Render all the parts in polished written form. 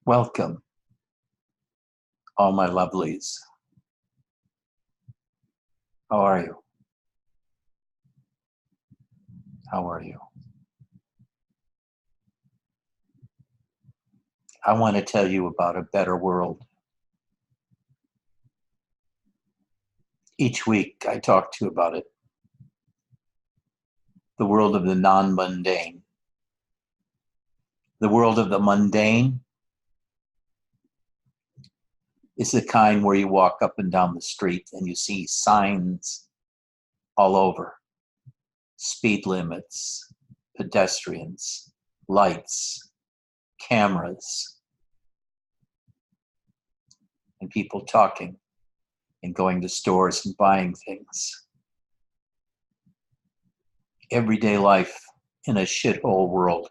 Welcome, all my lovelies. How are you? How are you? I want to tell you about a better world. Each week I talk to you about it. The world of the non-mundane. The world of the mundane is the kind where you walk up and down the street and you see signs all over. Speed limits, pedestrians, lights, cameras, and people talking and going to stores and buying things. Everyday life in a shithole world.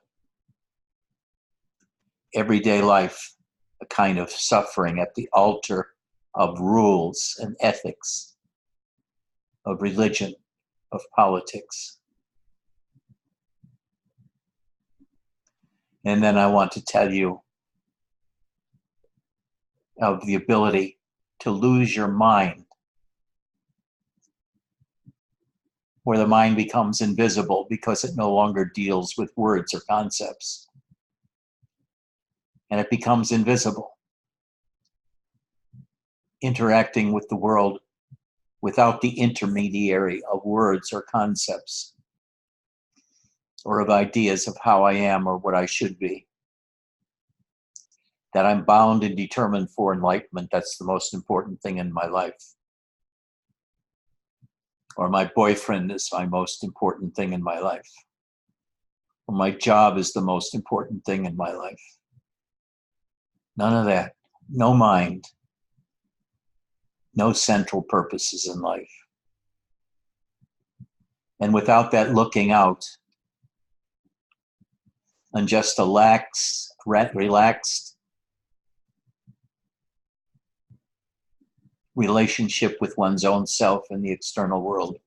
Everyday life, a kind of suffering at the altar of rules and ethics, of religion, of politics. And then I want to tell you of the ability to lose your mind, where the mind becomes invisible because it no longer deals with words or concepts. And it becomes invisible, interacting with the world without the intermediary of words or concepts, or of ideas of how I am or what I should be. That I'm bound and determined for enlightenment. That's the most important thing in my life. Or my boyfriend is my most important thing in my life. Or my job is the most important thing in my life. None of that. No mind. No central purposes in life. And without that looking out, and just a relaxed relationship with one's own self and the external world,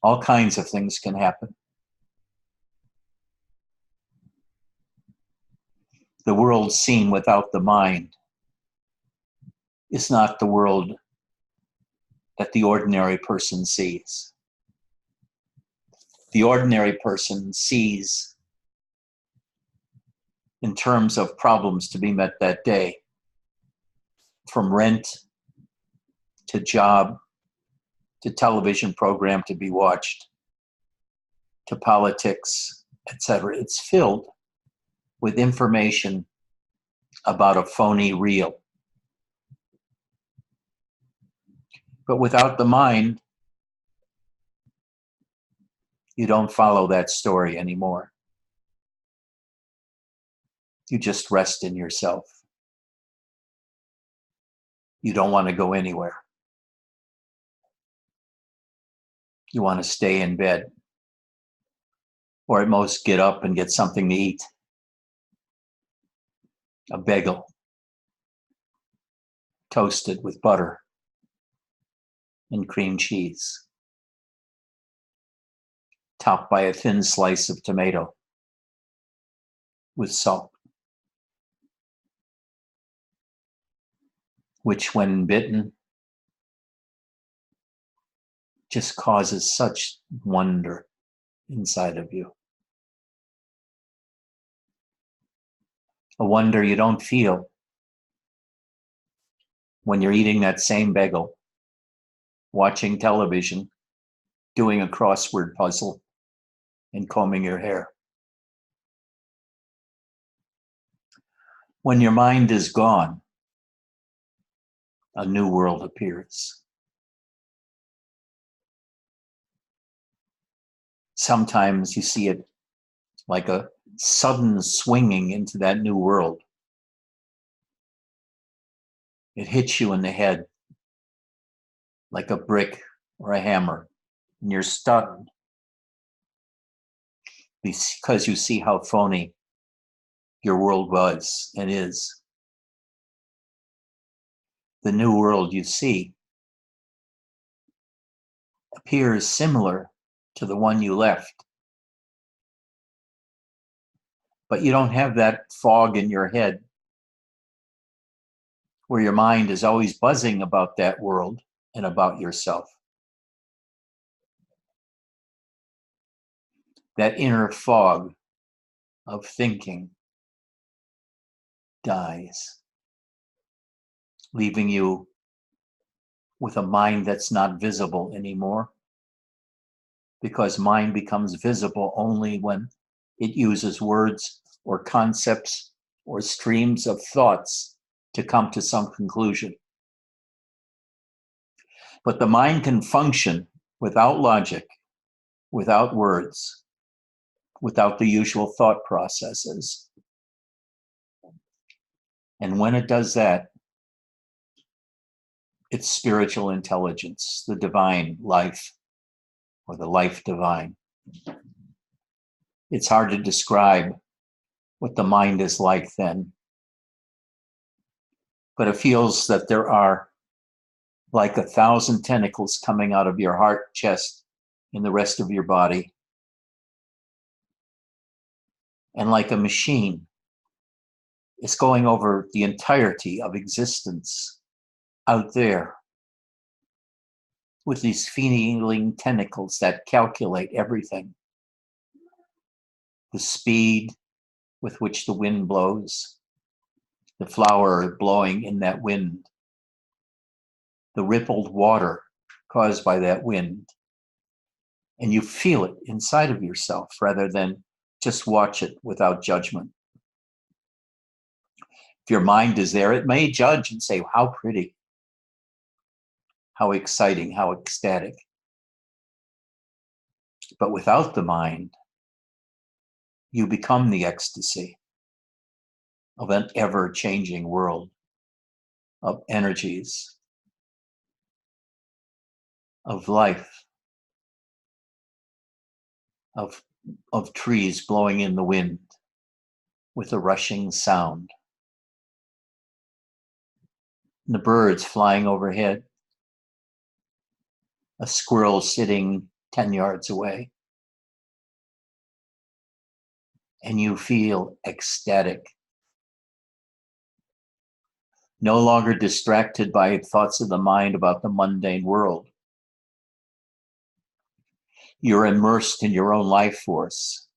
all kinds of things can happen. The world seen without the mind is not the world that the ordinary person sees. The ordinary person sees in terms of problems to be met that day, from rent to job to television program to be watched to politics, etc. It's filled with information about a phony real. But without the mind, you don't follow that story anymore. You just rest in yourself. You don't want to go anywhere. You want to stay in bed, or at most get up and get something to eat. A bagel, toasted with butter and cream cheese, topped by a thin slice of tomato with salt, which when bitten just causes such wonder inside of you. A wonder you don't feel when you're eating that same bagel, watching television, doing a crossword puzzle, and combing your hair. When your mind is gone, a new world appears. Sometimes you see it like a sudden swinging into that new world. It hits you in the head like a brick or a hammer, and you're stunned because you see how phony your world was and is. The new world you see appears similar to the one you left. But you don't have that fog in your head where your mind is always buzzing about that world and about yourself. That inner fog of thinking dies, leaving you with a mind that's not visible anymore, because mind becomes visible only when it uses words or concepts or streams of thoughts to come to some conclusion. But the mind can function without logic, without words, without the usual thought processes. And when it does that, it's spiritual intelligence, the divine life, or the life divine. It's hard to describe what the mind is like then, but it feels that there are like 1,000 tentacles coming out of your heart, chest, and the rest of your body. And like a machine, it's going over the entirety of existence out there with these feeling tentacles that calculate everything. The speed with which the wind blows, the flower blowing in that wind, the rippled water caused by that wind. And you feel it inside of yourself rather than just watch it without judgment. If your mind is there, it may judge and say, how pretty, how exciting, how ecstatic. But without the mind, you become the ecstasy of an ever-changing world of energies, of life, of trees blowing in the wind with a rushing sound, and the birds flying overhead, a squirrel sitting 10 yards away, and you feel ecstatic, no longer distracted by thoughts of the mind about the mundane world. You're immersed in your own life force,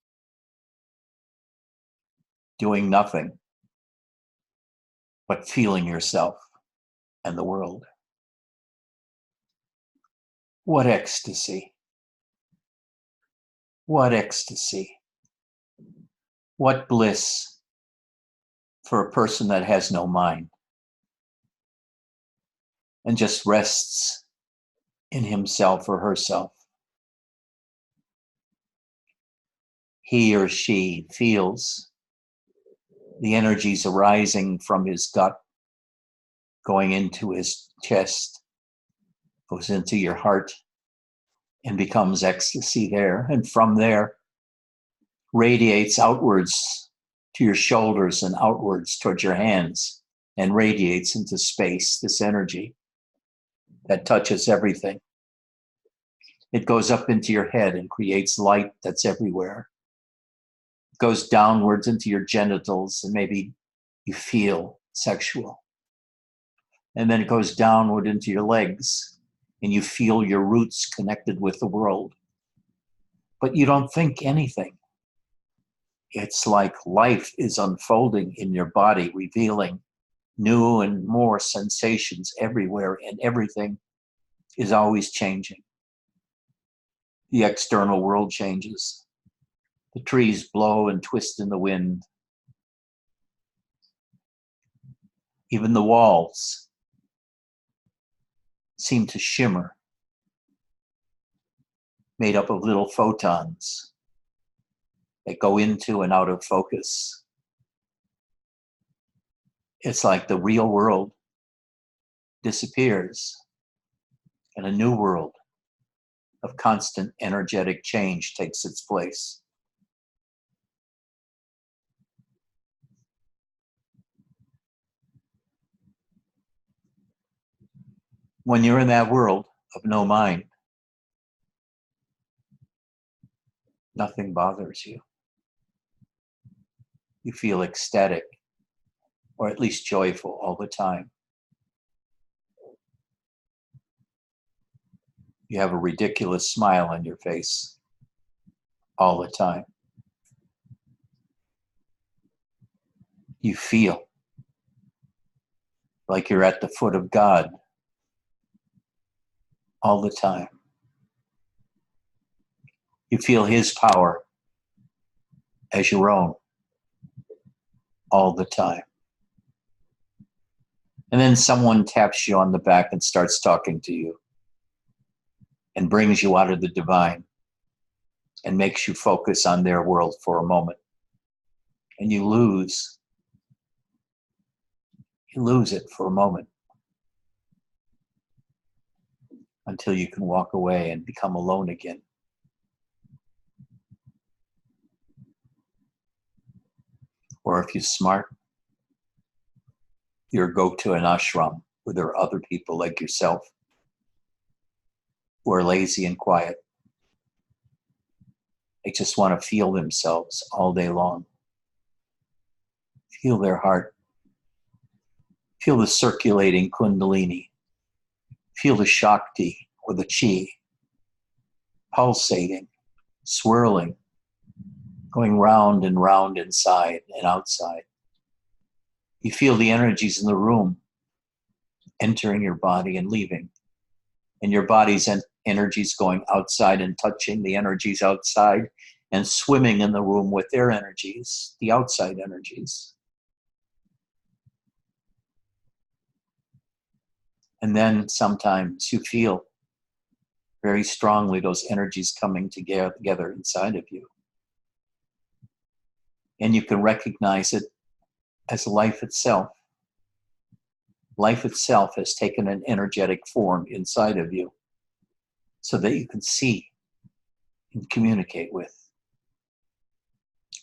doing nothing but feeling yourself and the world. What ecstasy! What ecstasy! What bliss for a person that has no mind and just rests in himself or herself. He or she feels the energies arising from his gut, going into his chest, goes into your heart, and becomes ecstasy there. And from there, radiates outwards to your shoulders and outwards towards your hands, and radiates into space, this energy that touches everything. It goes up into your head and creates light that's everywhere. It goes downwards into your genitals, and maybe you feel sexual. And then it goes downward into your legs, and you feel your roots connected with the world. But you don't think anything. It's like life is unfolding in your body, revealing new and more sensations everywhere, and everything is always changing. The external world changes. The trees blow and twist in the wind. Even the walls seem to shimmer, made up of little photons that go into and out of focus. It's like the real world disappears and a new world of constant energetic change takes its place. When you're in that world of no mind, nothing bothers you. You feel ecstatic, or at least joyful all the time. You have a ridiculous smile on your face all the time. You feel like you're at the foot of God all the time. You feel His power as your own all the time. And then someone taps you on the back and starts talking to you and brings you out of the divine and makes you focus on their world for a moment. And you lose it for a moment until you can walk away and become alone again. Or if you're smart, you go to an ashram where there are other people like yourself who are lazy and quiet. They just want to feel themselves all day long. Feel their heart. Feel the circulating kundalini. Feel the shakti or the chi pulsating, swirling, going round and round inside and outside. You feel the energies in the room entering your body and leaving. And your body's energies going outside and touching the energies outside and swimming in the room with their energies, the outside energies. And then sometimes you feel very strongly those energies coming together inside of you. And you can recognize it as life itself. Life itself has taken an energetic form inside of you so that you can see and communicate with.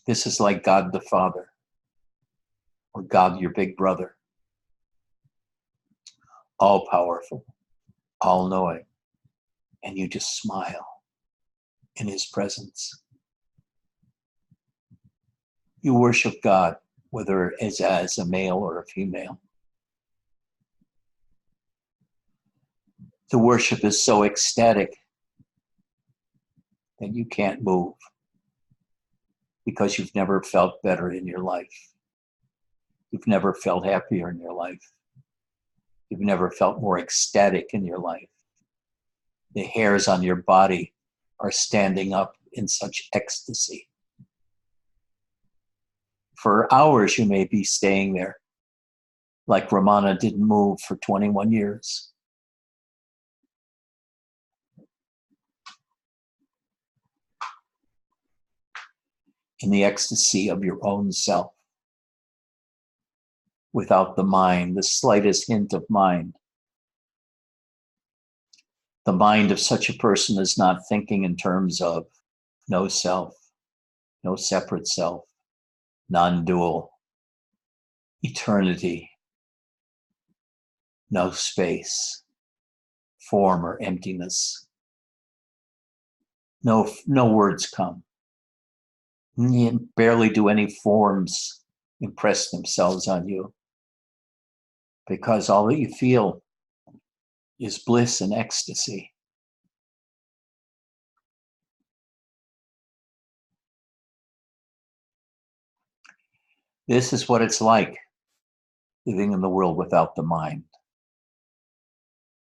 This is like God the Father or God your big brother. All powerful, all knowing, and you just smile in His presence. You worship God, whether as a male or a female. The worship is so ecstatic that you can't move because you've never felt better in your life. You've never felt happier in your life. You've never felt more ecstatic in your life. The hairs on your body are standing up in such ecstasy. For hours you may be staying there, like Ramana didn't move for 21 years. In the ecstasy of your own self, without the mind, the slightest hint of mind. The mind of such a person is not thinking in terms of no self, no separate self, non-dual, eternity, no space, form or emptiness. No words come. Barely do any forms impress themselves on you, because all that you feel is bliss and ecstasy. This is what it's like living in the world without the mind.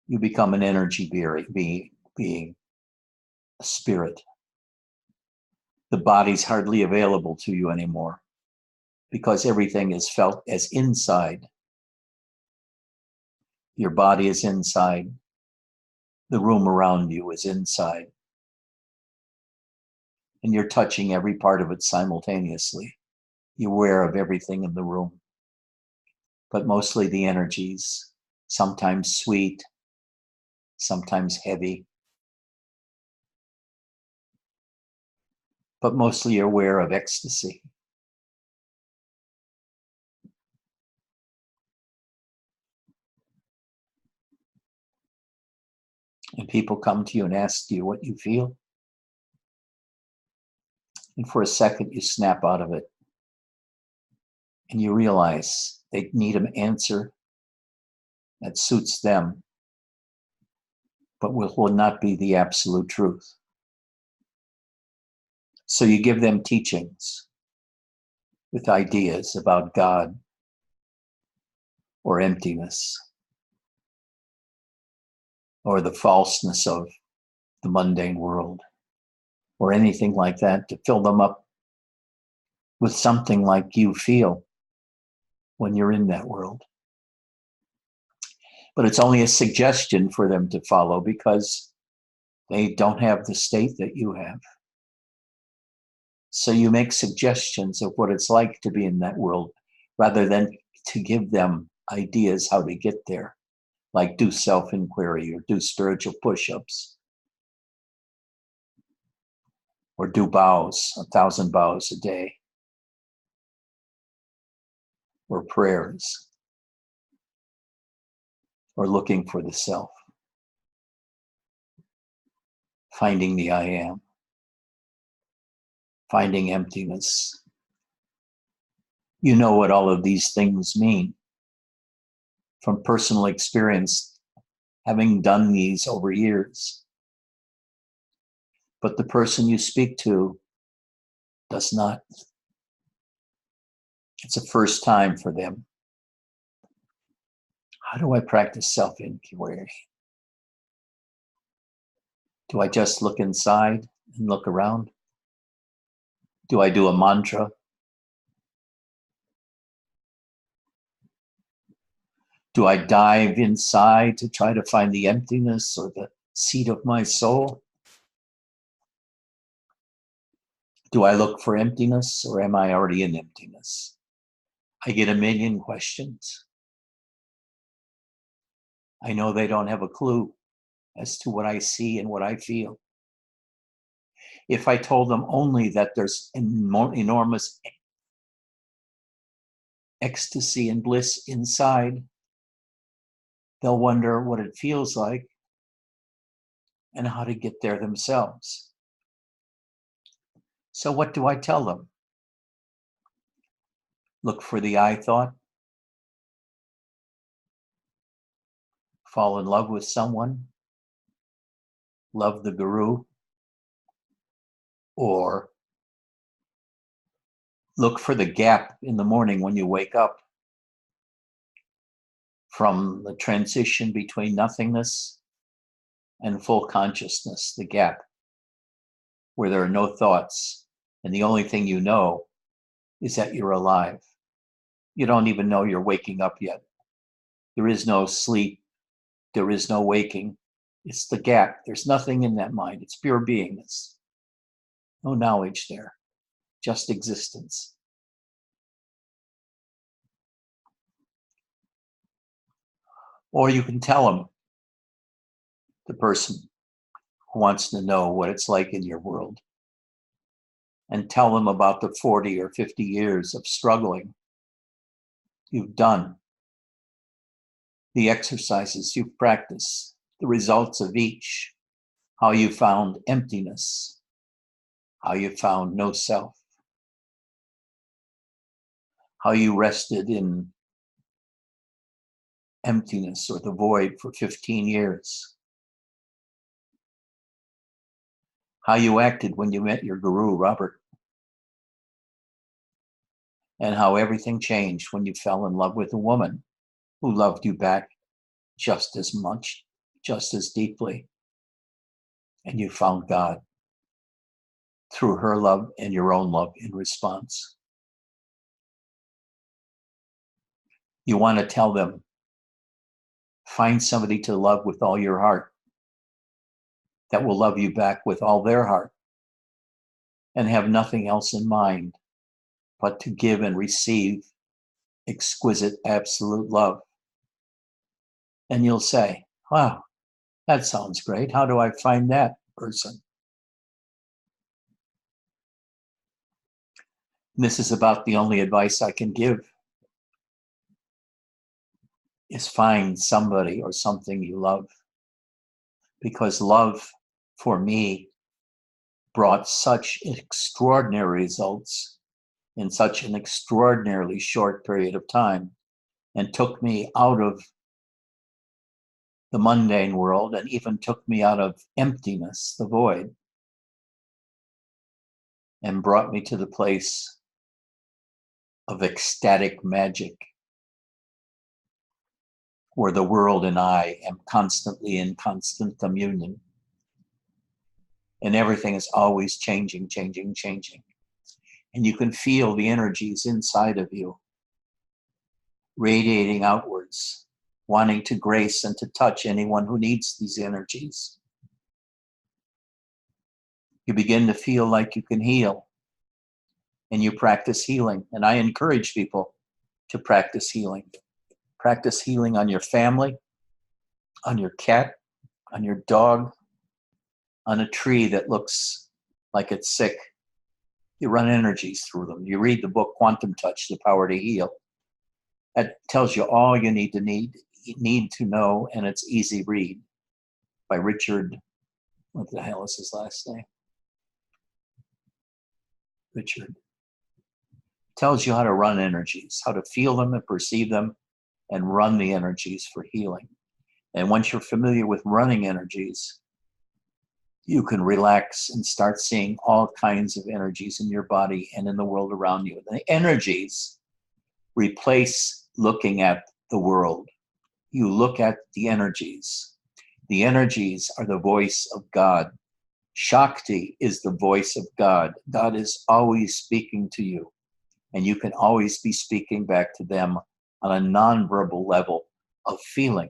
You become an energy being, a spirit. The body's hardly available to you anymore because everything is felt as inside. Your body is inside. The room around you is inside. And you're touching every part of it simultaneously. You're aware of everything in the room, but mostly the energies, sometimes sweet, sometimes heavy, but mostly you're aware of ecstasy. And people come to you and ask you what you feel. And for a second, you snap out of it. And you realize they need an answer that suits them, but will not be the absolute truth. So you give them teachings with ideas about God or emptiness or the falseness of the mundane world or anything like that, to fill them up with something like you feel when you're in that world. But it's only a suggestion for them to follow because they don't have the state that you have. So you make suggestions of what it's like to be in that world rather than to give them ideas how to get there, like do self-inquiry or do spiritual push-ups or do bows, 1,000 bows a day, or prayers, or looking for the self, finding the I am, finding emptiness. You know what all of these things mean from personal experience, having done these over years. But the person you speak to does not. It's a first time for them. How do I practice self-inquiry? Do I just look inside and look around? Do I do a mantra? Do I dive inside to try to find the emptiness or the seat of my soul? Do I look for emptiness or am I already in emptiness? I get a million questions. I know they don't have a clue as to what I see and what I feel. If I told them only that there's enormous ecstasy and bliss inside, they'll wonder what it feels like and how to get there themselves. So what do I tell them? Look for the I thought. Fall in love with someone. Love the guru. Or look for the gap in the morning when you wake up from the transition between nothingness and full consciousness, the gap where there are no thoughts and the only thing you know is that you're alive. You don't even know you're waking up yet. There is no sleep. There is no waking. It's the gap. There's nothing in that mind. It's pure beingness. No knowledge there, just existence. Or you can tell them, the person who wants to know what it's like in your world, and tell them about the 40 or 50 years of struggling you've done, the exercises you've practiced, the results of each, how you found emptiness, how you found no self, how you rested in emptiness or the void for 15 years, how you acted when you met your guru, Robert, and how everything changed when you fell in love with a woman who loved you back just as much, just as deeply, and you found God through her love and your own love in response. You want to tell them, find somebody to love with all your heart that will love you back with all their heart and have nothing else in mind but to give and receive exquisite, absolute love. And you'll say, wow, that sounds great. How do I find that person? And this is about the only advice I can give, is find somebody or something you love. Because love, for me, brought such extraordinary results in such an extraordinarily short period of time, and took me out of the mundane world, and even took me out of emptiness, the void, and brought me to the place of ecstatic magic, where the world and I am constantly in constant communion. And everything is always changing, changing, changing. And you can feel the energies inside of you radiating outwards, wanting to grace and to touch anyone who needs these energies. You begin to feel like you can heal, and you practice healing. And I encourage people to practice healing. Practice healing on your family, on your cat, on your dog, on a tree that looks like it's sick. You run energies through them. You read the book Quantum Touch, The Power to Heal. That tells you all you need to know, and it's easy read, by Richard, what the hell is his last name? Richard. Tells you how to run energies, how to feel them and perceive them, and run the energies for healing. And once you're familiar with running energies, you can relax and start seeing all kinds of energies in your body and in the world around you. And the energies replace looking at the world. You look at the energies. The energies are the voice of God. Shakti is the voice of God. God is always speaking to you, and you can always be speaking back to them on a nonverbal level of feeling.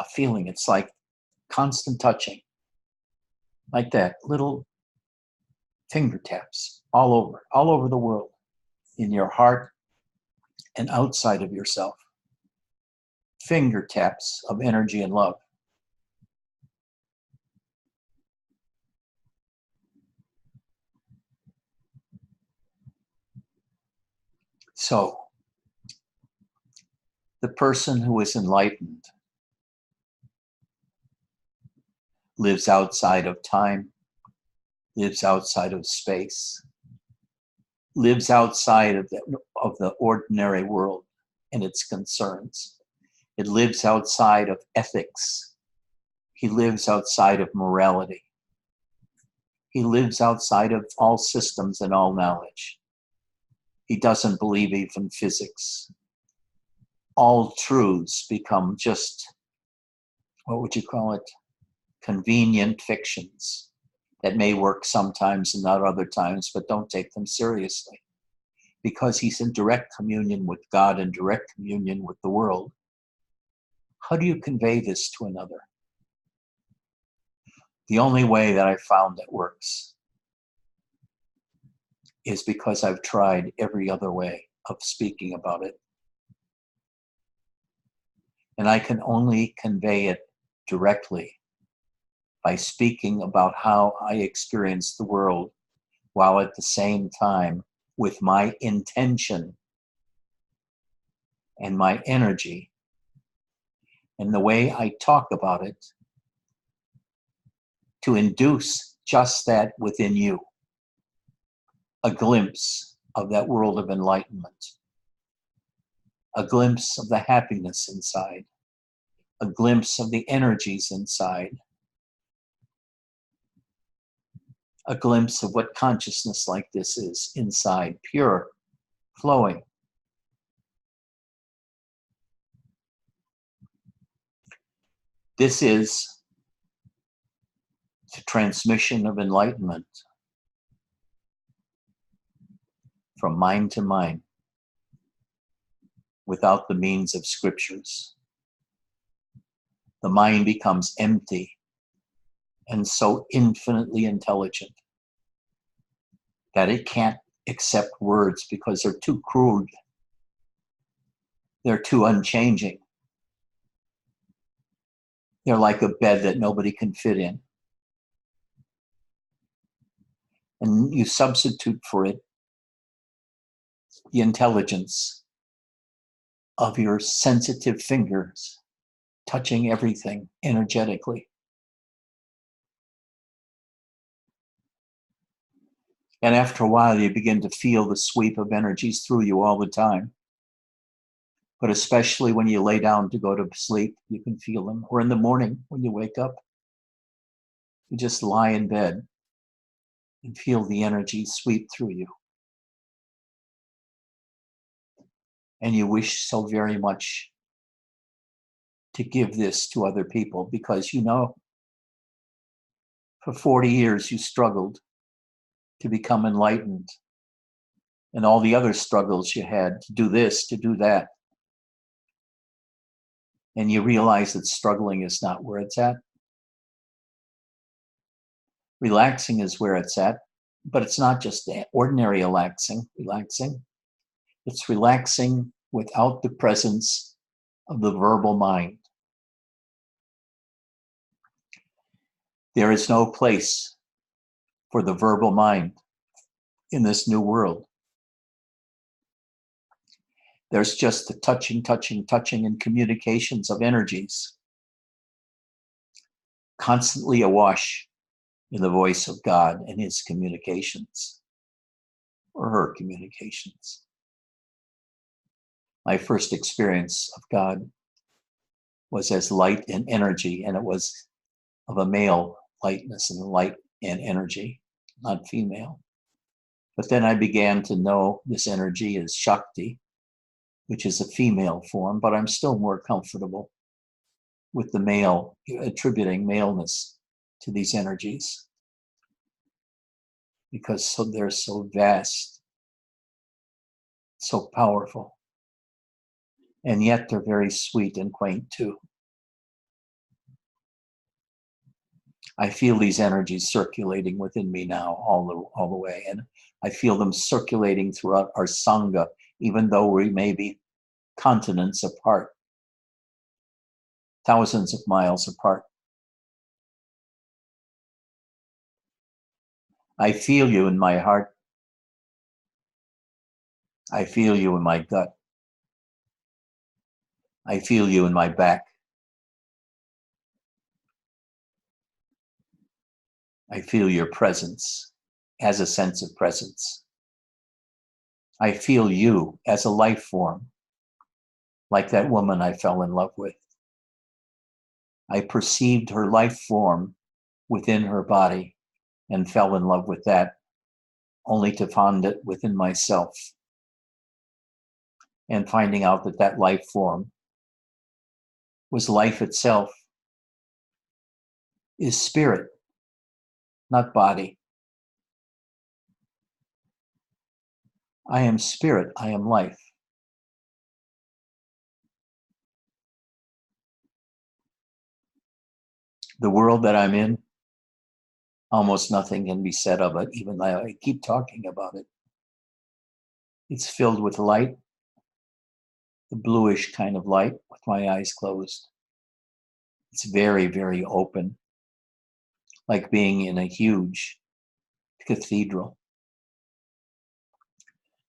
A feeling, it's like constant touching, like that, little finger taps all over the world, in your heart and outside of yourself. Finger taps of energy and love. So, the person who is enlightened lives outside of time, lives outside of space, lives outside of the ordinary world and its concerns. It lives outside of ethics. He lives outside of morality. He lives outside of all systems and all knowledge. He doesn't believe even physics. All truths become just, what would you call it? Convenient fictions that may work sometimes and not other times, but don't take them seriously. Because he's in direct communion with God and direct communion with the world. How do you convey this to another? The only way that I found that works is because I've tried every other way of speaking about it. And I can only convey it directly by speaking about how I experience the world, while at the same time, with my intention and my energy and the way I talk about it, to induce just that within you, a glimpse of that world of enlightenment, a glimpse of the happiness inside, a glimpse of the energies inside, a glimpse of what consciousness like this is inside, pure, flowing. This is the transmission of enlightenment from mind to mind, without the means of scriptures. The mind becomes empty and so infinitely intelligent that it can't accept words because they're too crude. They're too unchanging. They're like a bed that nobody can fit in. And you substitute for it the intelligence of your sensitive fingers touching everything energetically. And after a while, you begin to feel the sweep of energies through you all the time. But especially when you lay down to go to sleep, you can feel them. Or in the morning when you wake up, you just lie in bed and feel the energy sweep through you. And you wish so very much to give this to other people because you know for 40 years you struggled to become enlightened, and all the other struggles you had to do this, to do that. And you realize that struggling is not where it's at. Relaxing is where it's at, but it's not just the ordinary relaxing. It's relaxing without the presence of the verbal mind. There is no place for the verbal mind in this new world. There's just the touching, and communications of energies, constantly awash in the voice of God and his communications, or her communications. My first experience of God was as light and energy, and it was of a male lightness and light and energy, not female. But then I began to know this energy is Shakti, which is a female form, but I'm still more comfortable with the male, attributing maleness to these energies because they're so vast, so powerful, and yet they're very sweet and quaint too. I feel these energies circulating within me now all the way, and I feel them circulating throughout our Sangha, even though we may be continents apart, thousands of miles apart. I feel you in my heart. I feel you in my gut. I feel you in my back. I feel your presence as a sense of presence. I feel you as a life form, like that woman I fell in love with. I perceived her life form within her body and fell in love with that, only to find it within myself. And finding out that that life form was life itself, is spirit, not body. I am spirit, I am life. The world that I'm in, almost nothing can be said of it, even though I keep talking about it. It's filled with light, the bluish kind of light with my eyes closed. It's very, very open, like being in a huge cathedral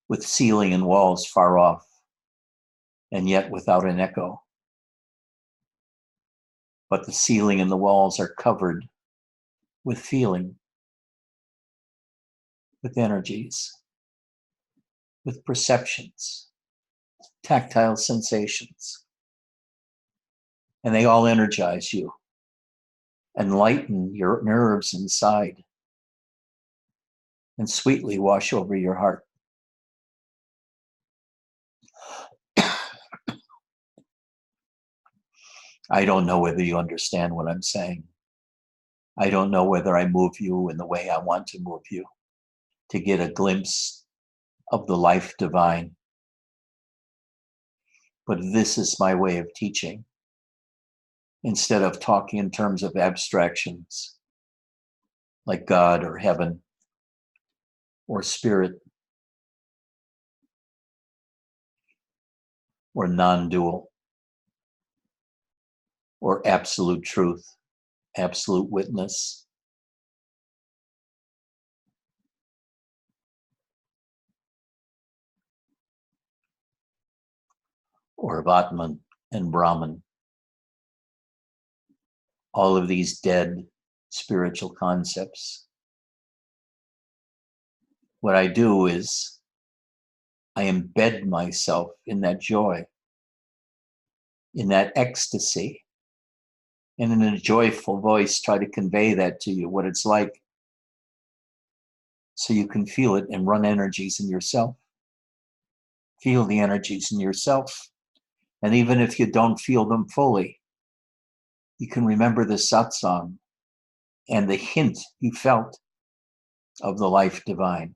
with ceiling and walls far off, and yet without an echo. But the ceiling and the walls are covered with feeling, with energies, with perceptions, tactile sensations. And they all energize you, enlighten your nerves inside, and sweetly wash over your heart. I don't know whether you understand what I'm saying. I don't know whether I move you in the way I want to move you, to get a glimpse of the life divine. But this is my way of teaching. Instead of talking in terms of abstractions, like God or heaven or spirit or non-dual or absolute truth, absolute witness. Or Atman and Brahman. All of these dead spiritual concepts. what I do is I embed myself in that joy, in that ecstasy, and in a joyful voice try to convey that to you, what it's like, so you can feel it and run energies in yourself. Feel the energies in yourself. And even if you don't feel them fully, you can remember the satsang and the hint you felt of the life divine.